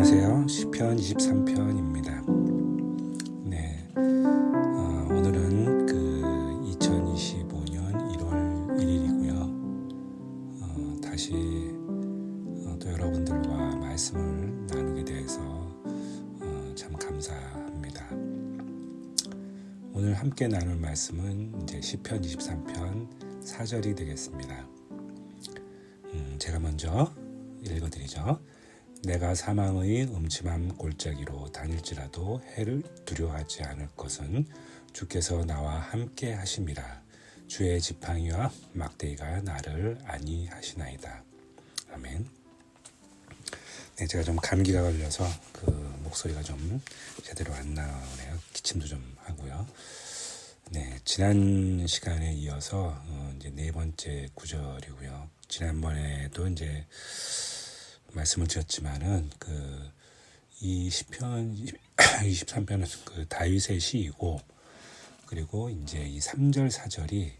안녕하세요. 시편 23편입니다. 오늘은 2025년 1월 1일이고요. 다시 또 여러분들과 말씀을 나누게 돼서 참 감사합니다. 오늘 함께 나눌 말씀은 이제 시편 23편 4절이 되겠습니다. 제가 먼저 읽어드리죠. 내가 사망의 음침한 골짜기로 다닐지라도 해를 두려워하지 않을 것은 주께서 나와 함께 하심이라. 주의 지팡이와 막대기가 나를 안위하시나이다. 아멘. 제가 좀 감기가 걸려서 목소리가 좀 제대로 안 나오네요. 기침도 좀 하고요. 지난 시간에 이어서 이제 네 번째 구절이고요. 지난번에도 이제 말씀을 드렸지만은 이 시편 23편은 다윗의 시이고, 그리고 이제 이 3절 4절이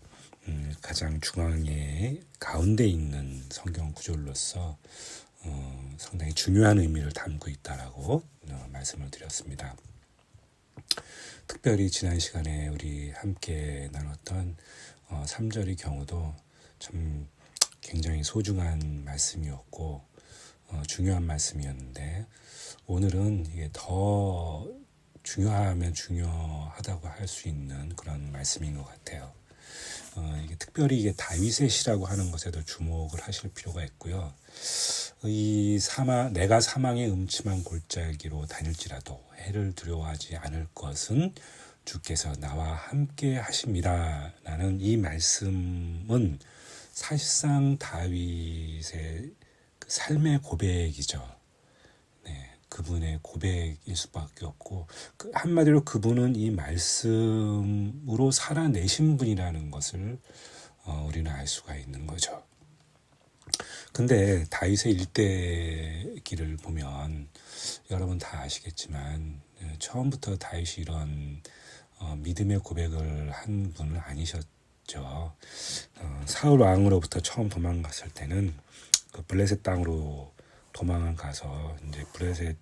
가장 중앙에 가운데 있는 성경 구절로서 상당히 중요한 의미를 담고 있다라고 말씀을 드렸습니다. 특별히 지난 시간에 우리 함께 나눴던 3절의 경우도 참 굉장히 소중한 말씀이었고 중요한 말씀이었는데, 오늘은 이게 더 중요하면 중요하다고 할 수 있는 그런 말씀인 것 같아요. 이게 특별히 이게 다윗의 시라고 하는 것에도 주목을 하실 필요가 있고요. 내가 사망의 음침한 골짜기로 다닐지라도 해를 두려워하지 않을 것은 주께서 나와 함께 하심이라 라는 이 말씀은 사실상 다윗의 삶의 고백이죠. 그분의 고백일 수밖에 없고, 한마디로 그분은 이 말씀으로 살아내신 분이라는 것을 우리는 알 수가 있는 거죠. 근데 다윗의 일대기를 보면 여러분 다 아시겠지만 처음부터 다윗이 이런 믿음의 고백을 한 분은 아니셨죠. 사울 왕으로부터 처음 도망갔을 때는 블레셋 땅으로 도망을 가서 이제 블레셋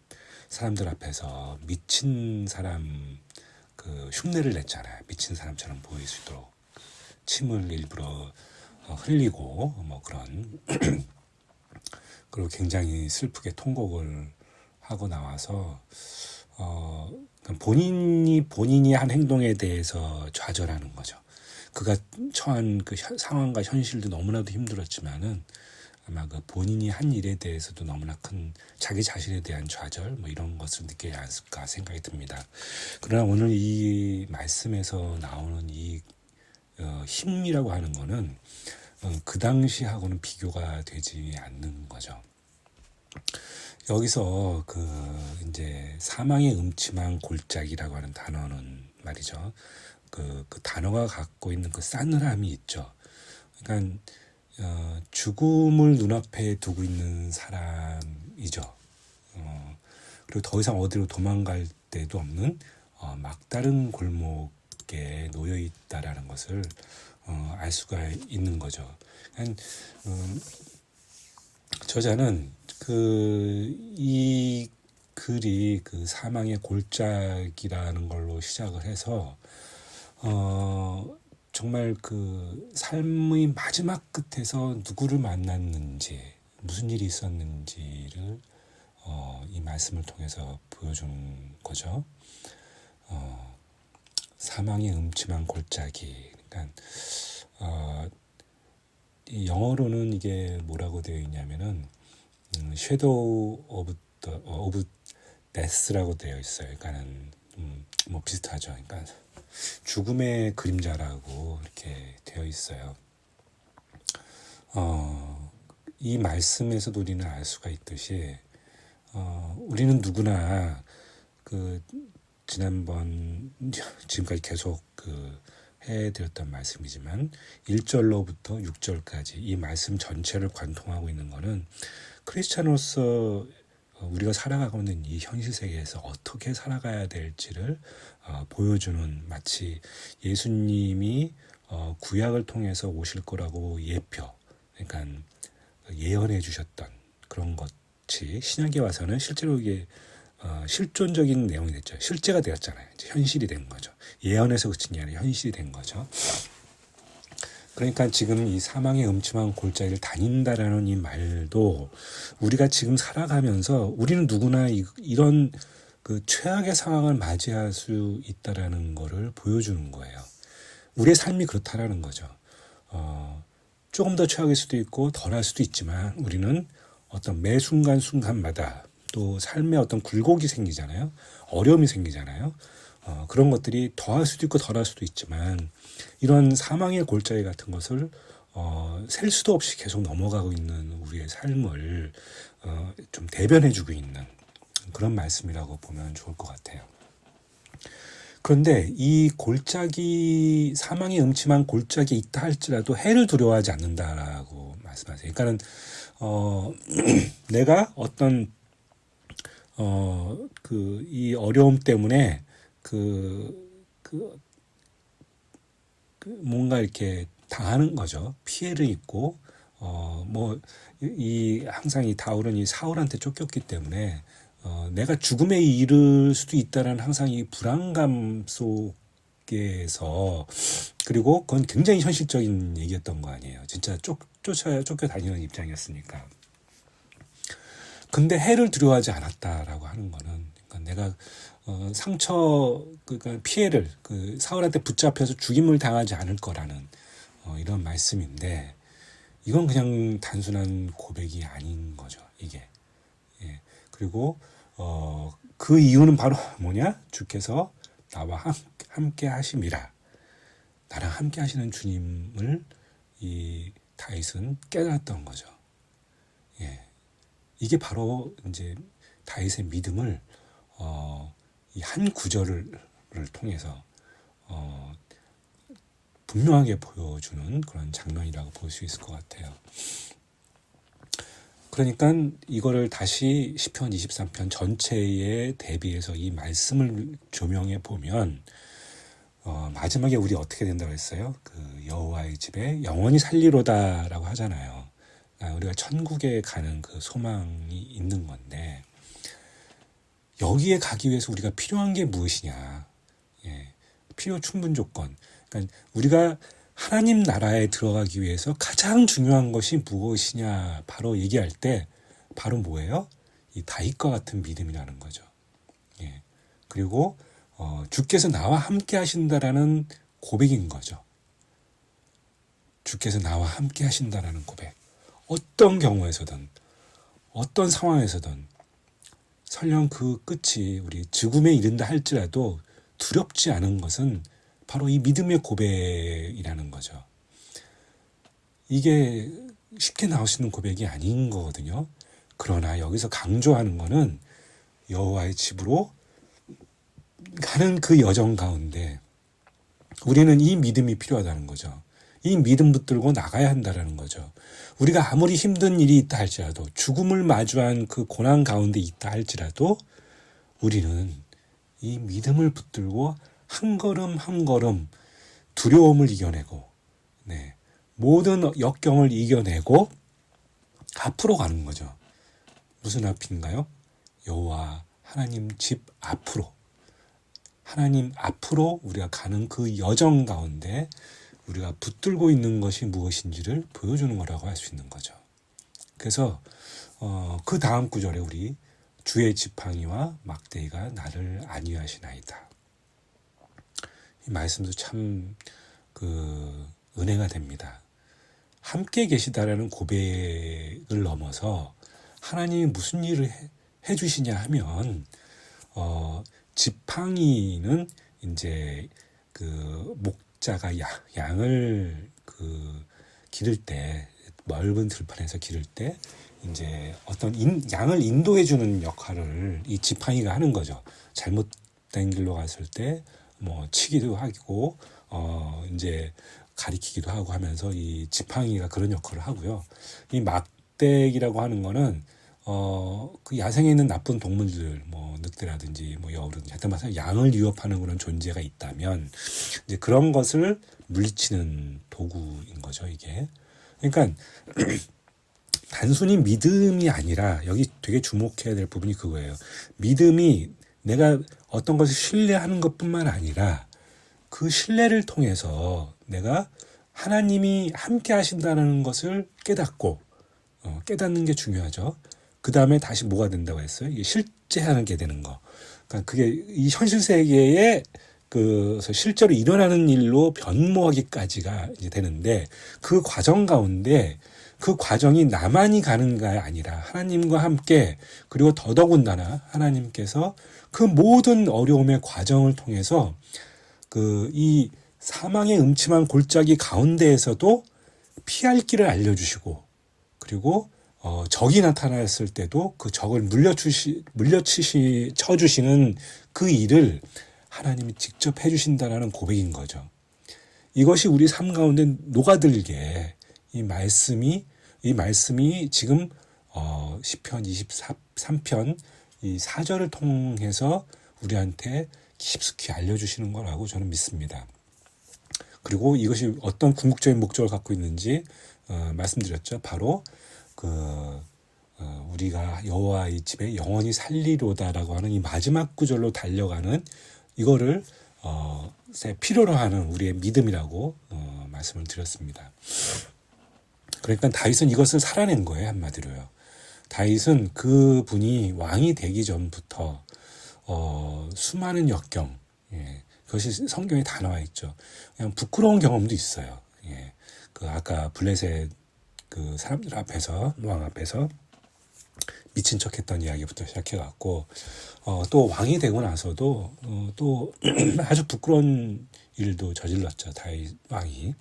사람들 앞에서 미친 사람 흉내를 냈잖아요. 미친 사람처럼 보일 수 있도록 침을 일부러 흘리고 그런 그리고 굉장히 슬프게 통곡을 하고 나와서 본인이 한 행동에 대해서 좌절하는 거죠. 그가 처한 상황과 현실도 너무나도 힘들었지만은 아마 본인이 한 일에 대해서도 너무나 큰 자기 자신에 대한 좌절 이런 것을 느끼지 않을까 생각이 듭니다. 그러나 오늘 이 말씀에서 나오는 이 힘이라고 하는 거는 그 당시하고는 비교가 되지 않는 거죠. 여기서 이제 사망의 음침한 골짜기라고 하는 단어는 말이죠. 그 단어가 갖고 있는 싸늘함이 있죠. 그러니까 죽음을 눈앞에 두고 있는 사람이죠. 그리고 더 이상 어디로 도망갈 데도 없는 막다른 골목에 놓여 있다라는 것을 알 수가 있는 거죠. 그러니까 저자는 이 글이 사망의 골짜기라는 걸로 시작을 해서 정말 삶의 마지막 끝에서 누구를 만났는지, 무슨 일이 있었는지를 이 말씀을 통해서 보여준 거죠. 사망의 음침한 골짜기. 그러니까 이 영어로는 이게 뭐라고 되어 있냐면은 shadow of death라고 되어 있어요. 그러니까는 비슷하죠. 그러니까 죽음의 그림자라고 이렇게 되어 있어요. 이 말씀에서도 우리는 알 수가 있듯이 우리는 누구나 지금까지 계속 해드렸던 말씀이지만 1절로부터 6절까지 이 말씀 전체를 관통하고 있는 것은 크리스찬으로서 우리가 살아가고 있는 이 현실 세계에서 어떻게 살아가야 될지를 보여주는, 마치 예수님이 구약을 통해서 오실 거라고 그러니까 예언해 주셨던 그런 것 같이 신약에 와서는 실제로 이게 실존적인 내용이 됐죠. 실제가 되었잖아요. 이제 현실이 된 거죠. 예언에서 그친 게 아니라 현실이 된 거죠. 그러니까 지금 이 사망의 음침한 골짜기를 다닌다라는 이 말도 우리가 지금 살아가면서 우리는 누구나 이런 그 최악의 상황을 맞이할 수 있다라는 거를 보여주는 거예요. 우리의 삶이 그렇다라는 거죠. 조금 더 최악일 수도 있고 덜할 수도 있지만 우리는 어떤 매 순간순간마다 또 삶에 어떤 굴곡이 생기잖아요. 어려움이 생기잖아요. 그런 것들이 더할 수도 있고 덜할 수도 있지만 이런 사망의 골짜기 같은 것을 셀 수도 없이 계속 넘어가고 있는 우리의 삶을 좀 대변해주고 있는 그런 말씀이라고 보면 좋을 것 같아요. 그런데 이 골짜기, 사망의 음침한 골짜기에 있다 할지라도 해를 두려워하지 않는다라고 말씀하세요. 그러니까는 내가 어떤 이 어려움 때문에 뭔가 이렇게 당하는 거죠. 피해를 입고 항상 이 다울은 이 사울한테 쫓겼기 때문에 내가 죽음에 이를 수도 있다는 항상 이 불안감 속에서 그리고 그건 굉장히 현실적인 얘기였던 거 아니에요. 진짜 쫓겨 다니는 입장이었으니까. 근데 해를 두려워하지 않았다라고 하는 거는 그러니까 내가 그러니까 피해를 사울한테 붙잡혀서 죽임을 당하지 않을 거라는 이런 말씀인데 이건 그냥 단순한 고백이 아닌 거죠. 이게. 예. 그리고 그 이유는 바로 뭐냐? 주께서 나와 함께 하심이라. 나랑 함께 하시는 주님을 이 다윗은 깨달았던 거죠. 예. 이게 바로 이제 다윗의 믿음을 이 한 구절을 통해서 분명하게 보여주는 그런 장면이라고 볼 수 있을 것 같아요. 그러니까 이거를 다시 시편 23편 전체에 대비해서 이 말씀을 조명해 보면 마지막에 우리 어떻게 된다고 했어요? 그 여호와의 집에 영원히 살리로다라고 하잖아요. 우리가 천국에 가는 그 소망이 있는 건데 여기에 가기 위해서 우리가 필요한 게 무엇이냐? 예, 필요 충분 조건. 그러니까 우리가 하나님 나라에 들어가기 위해서 가장 중요한 것이 무엇이냐 바로 얘기할 때 바로 뭐예요? 이 다윗과 같은 믿음이라는 거죠. 예. 그리고 주께서 나와 함께 하신다라는 고백인 거죠. 주께서 나와 함께 하신다라는 고백. 어떤 경우에서든 어떤 상황에서든 설령 그 끝이 우리 죽음에 이른다 할지라도 두렵지 않은 것은 바로 이 믿음의 고백이라는 거죠. 이게 쉽게 나올 수 있는 고백이 아닌 거거든요. 그러나 여기서 강조하는 거는 여호와의 집으로 가는 그 여정 가운데 우리는 이 믿음이 필요하다는 거죠. 이 믿음 붙들고 나가야 한다는 거죠. 우리가 아무리 힘든 일이 있다 할지라도 죽음을 마주한 그 고난 가운데 있다 할지라도 우리는 이 믿음을 붙들고 한 걸음 한 걸음 두려움을 이겨내고 모든 역경을 이겨내고 앞으로 가는 거죠. 무슨 앞인가요? 여호와 하나님 집 앞으로 하나님 앞으로 우리가 가는 그 여정 가운데 우리가 붙들고 있는 것이 무엇인지를 보여주는 거라고 할 수 있는 거죠. 그래서 그 다음 구절에 우리 주의 지팡이와 막대기가 나를 안위하시나이다. 이 말씀도 참 은혜가 됩니다. 함께 계시다라는 고백을 넘어서 하나님이 무슨 일을 해 주시냐 하면 지팡이는 이제 목자가 양을 기를 때 넓은 들판에서 기를 때 이제 어떤 양을 인도해 주는 역할을 이 지팡이가 하는 거죠. 잘못된 길로 갔을 때 뭐 치기도 하고 이제 가리키기도 하고 하면서 이 지팡이가 그런 역할을 하고요. 이 막대기라고 하는 거는 그 야생에 있는 나쁜 동물들, 뭐 늑대라든지 뭐 여우라든지 하여튼 말해서 양을 위협하는 그런 존재가 있다면 이제 그런 것을 물리치는 도구인 거죠, 이게. 그러니까 단순히 믿음이 아니라 여기 되게 주목해야 될 부분이 그거예요. 믿음이 내가 어떤 것을 신뢰하는 것뿐만 아니라 그 신뢰를 통해서 내가 하나님이 함께 하신다는 것을 깨닫고 깨닫는 게 중요하죠. 그 다음에 다시 뭐가 된다고 했어요? 이게 실제하는 게 되는 거. 그러니까 그게 이 현실 세계에 그 실제로 일어나는 일로 변모하기까지가 이제 되는데 그 과정 가운데 그 과정이 나만이 가는 게 아니라 하나님과 함께 그리고 더더군다나 하나님께서 그 모든 어려움의 과정을 통해서 그 이 사망의 음침한 골짜기 가운데에서도 피할 길을 알려주시고 그리고 적이 나타났을 때도 그 적을 쳐주시는 그 일을 하나님이 직접 해주신다라는 고백인 거죠. 이것이 우리 삶 가운데 녹아들게 이 말씀이 지금 시편 23편 이 4절을 통해서 우리한테 깊숙이 알려주시는 거라고 저는 믿습니다. 그리고 이것이 어떤 궁극적인 목적을 갖고 있는지 말씀드렸죠. 바로 우리가 여호와의 집에 영원히 살리로다라고 하는 이 마지막 구절로 달려가는 이거를 필요로 하는 우리의 믿음이라고 말씀을 드렸습니다. 그러니까 다윗은 이것을 살아낸 거예요, 한마디로요. 다윗은 그 분이 왕이 되기 전부터 수많은 역경, 그것이 성경에 다 나와 있죠. 그냥 부끄러운 경험도 있어요. 그 아까 블레셋 그 사람들 앞에서 왕 앞에서 미친 척했던 이야기부터 시작해갖고 또 왕이 되고 나서도 또 아주 부끄러운 일도 저질렀죠. 다윗 왕이.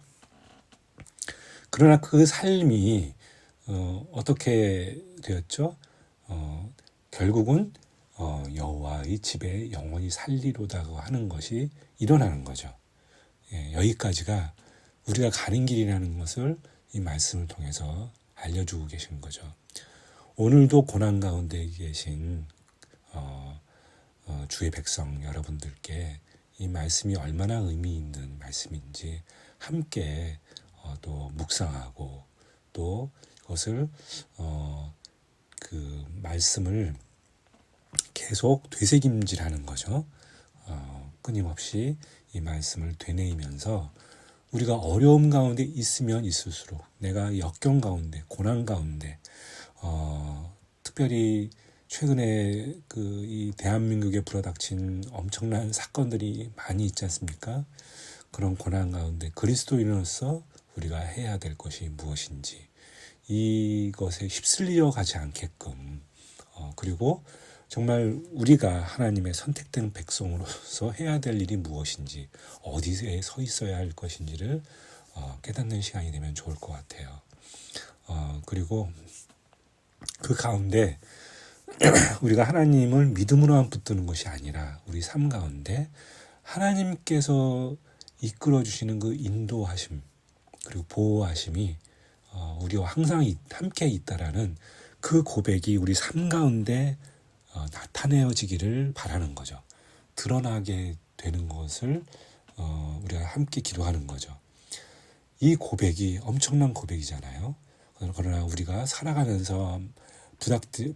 그러나 그 삶이 어떻게 되었죠? 결국은 여호와의 집에 영원히 살리로다고 하는 것이 일어나는 거죠. 여기까지가 우리가 가는 길이라는 것을 이 말씀을 통해서 알려주고 계신 거죠. 오늘도 고난 가운데 계신 주의 백성 여러분들께 이 말씀이 얼마나 의미 있는 말씀인지 함께 또 묵상하고 또 그것을 그 말씀을 계속 되새김질하는 거죠. 끊임없이 이 말씀을 되뇌이면서 우리가 어려움 가운데 있으면 있을수록 내가 역경 가운데 고난 가운데 특별히 최근에 이 대한민국에 불어닥친 엄청난 사건들이 많이 있지 않습니까? 그런 고난 가운데 그리스도인으로서 우리가 해야 될 것이 무엇인지 이것에 휩쓸려 가지 않게끔 그리고 정말 우리가 하나님의 선택된 백성으로서 해야 될 일이 무엇인지 어디에 서 있어야 할 것인지를 깨닫는 시간이 되면 좋을 것 같아요. 그리고 그 가운데 우리가 하나님을 믿음으로만 붙드는 것이 아니라 우리 삶 가운데 하나님께서 이끌어 주시는 그 인도하심 그리고 보호하심이 우리와 항상 함께 있다라는 그 고백이 우리 삶 가운데 나타내어지기를 바라는 거죠. 드러나게 되는 것을 우리가 함께 기도하는 거죠. 이 고백이 엄청난 고백이잖아요. 그러나 우리가 살아가면서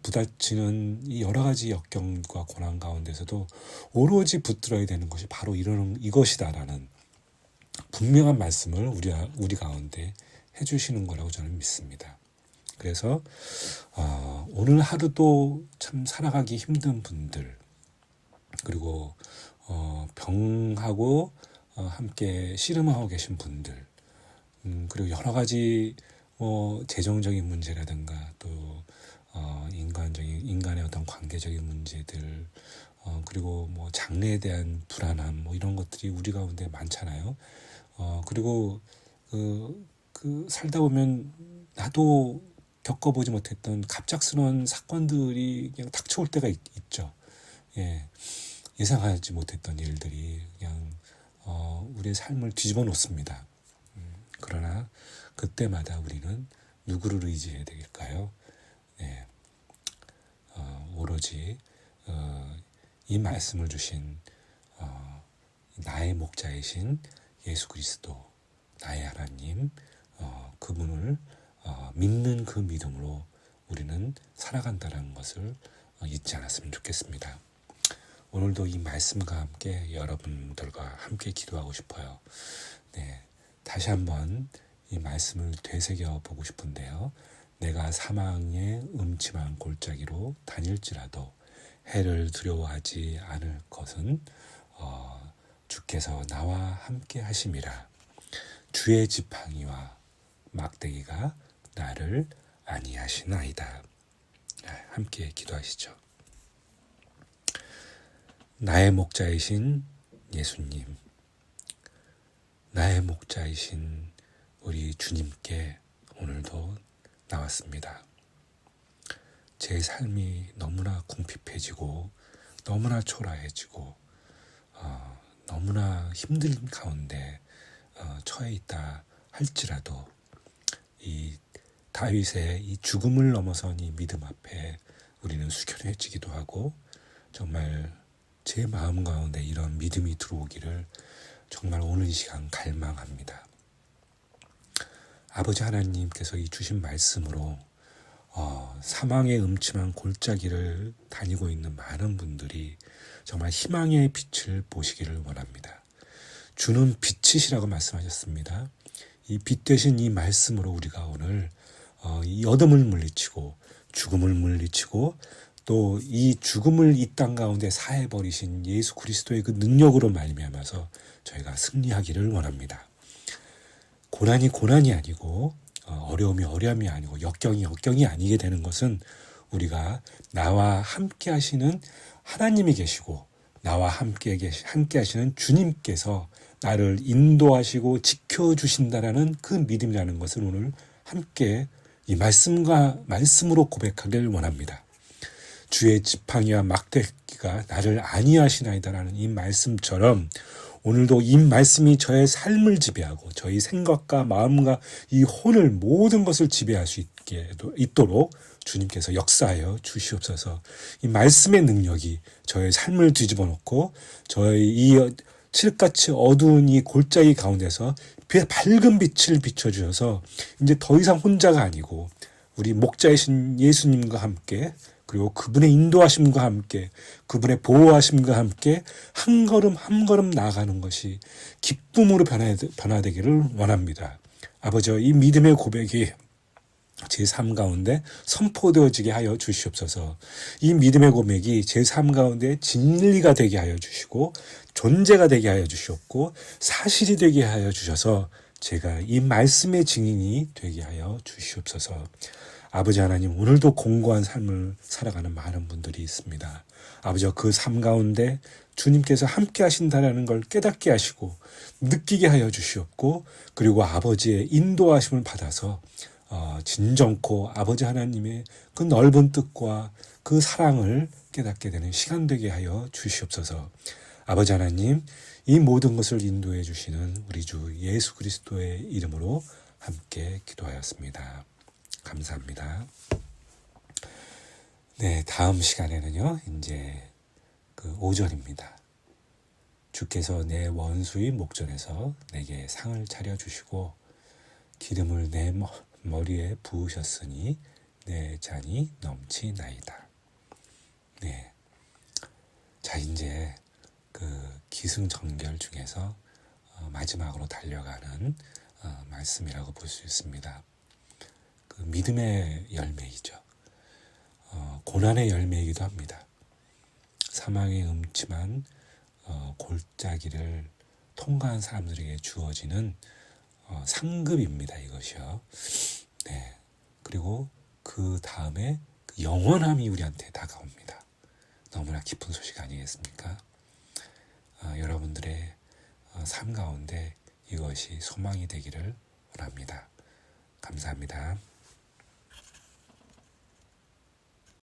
부닥치는 이 여러 가지 역경과 고난 가운데서도 오로지 붙들어야 되는 것이 바로 이것이다라는 분명한 말씀을 우리 가운데 해주시는 거라고 저는 믿습니다. 그래서 오늘 하루도 참 살아가기 힘든 분들 그리고 병하고 함께 씨름하고 계신 분들 그리고 여러 가지 재정적인 문제라든가 또 인간의 어떤 관계적인 문제들 그리고 장래에 대한 불안함 이런 것들이 우리 가운데 많잖아요. 그리고 그 살다 보면 나도 겪어보지 못했던 갑작스러운 사건들이 그냥 닥쳐올 때가 있죠. 예상하지 못했던 일들이 그냥 우리의 삶을 뒤집어 놓습니다. 그러나 그때마다 우리는 누구를 의지해야 될까요? 오로지 이 말씀을 주신 나의 목자이신 예수 그리스도 나의 하나님 그분을 믿는 그 믿음으로 우리는 살아간다는 것을 잊지 않았으면 좋겠습니다. 오늘도 이 말씀과 함께 여러분들과 함께 기도하고 싶어요. 네, 다시 한번 이 말씀을 되새겨 보고 싶은데요. 내가 사망의 음침한 골짜기로 다닐지라도 해를 두려워하지 않을 것은 주께서 나와 함께 하심이라. 주의 지팡이와 막대기가 나를 안위하시나이다. 함께 기도하시죠. 나의 목자이신 예수님, 나의 목자이신 우리 주님께 오늘도 나왔습니다. 제 삶이 너무나 궁핍해지고 너무나 초라해지고 너무나 힘든 가운데 처해 있다 할지라도 이 다윗의 이 죽음을 넘어선 이 믿음 앞에 우리는 숙연해지기도 하고 정말 제 마음 가운데 이런 믿음이 들어오기를 정말 오늘 이 시간 갈망합니다. 아버지 하나님께서 이 주신 말씀으로 사망의 음침한 골짜기를 다니고 있는 많은 분들이 정말 희망의 빛을 보시기를 원합니다. 주는 빛이시라고 말씀하셨습니다. 이 빛 되신 이 말씀으로 우리가 오늘 이 어둠을 물리치고 죽음을 물리치고 또 이 죽음을 이 땅 가운데 사해버리신 예수 그리스도의 그 능력으로 말미암아서 저희가 승리하기를 원합니다. 고난이 고난이 아니고 어려움이 어려움이 아니고 역경이 역경이 아니게 되는 것은 우리가 나와 함께 하시는 하나님이 계시고 나와 함께 하시는 주님께서 나를 인도하시고 지켜주신다라는 그 믿음이라는 것을 오늘 함께 이 말씀으로 고백하길 원합니다. 주의 지팡이와 막대기가 나를 안위하시나이다라는 이 말씀처럼 오늘도 이 말씀이 저의 삶을 지배하고 저희 생각과 마음과 이 혼을 모든 것을 지배할 수 있도록 주님께서 역사하여 주시옵소서. 이 말씀의 능력이 저의 삶을 뒤집어 놓고 저의 이 칠흑같이 어두운 이 골짜기 가운데서 밝은 빛을 비춰주셔서 이제 더 이상 혼자가 아니고 우리 목자이신 예수님과 함께 그리고 그분의 인도하심과 함께 그분의 보호하심과 함께 한 걸음 한 걸음 나아가는 것이 기쁨으로 변화되기를 원합니다. 아버지, 이 믿음의 고백이 제 삶 가운데 선포되어지게 하여 주시옵소서. 이 믿음의 고백이 제 삶 가운데 진리가 되게 하여 주시고 존재가 되게 하여 주시옵고 사실이 되게 하여 주셔서 제가 이 말씀의 증인이 되게 하여 주시옵소서. 아버지 하나님, 오늘도 공고한 삶을 살아가는 많은 분들이 있습니다. 아버지, 그 삶 가운데 주님께서 함께 하신다는 걸 깨닫게 하시고 느끼게 하여 주시옵고 그리고 아버지의 인도하심을 받아서 진정코 아버지 하나님의 그 넓은 뜻과 그 사랑을 깨닫게 되는 시간 되게 하여 주시옵소서. 아버지 하나님, 이 모든 것을 인도해 주시는 우리 주 예수 그리스도의 이름으로 함께 기도하였습니다. 감사합니다. 네, 다음 시간에는요, 이제 그 5절입니다. 주께서 내 원수의 목전에서 내게 상을 차려주시고 기름을 내 머리에 부으셨으니 내 잔이 넘치나이다. 네. 자, 이제 그 기승전결 중에서 마지막으로 달려가는 말씀이라고 볼 수 있습니다. 그 믿음의 열매이죠. 고난의 열매이기도 합니다. 사망의 음침한 골짜기를 통과한 사람들에게 주어지는 상급입니다. 이것이요. 네. 그리고 그 다음에 그 영원함이 우리한테 다가옵니다. 너무나 기쁜 소식 아니겠습니까? 여러분들의 삶 가운데 이것이 소망이 되기를 원합니다. 감사합니다.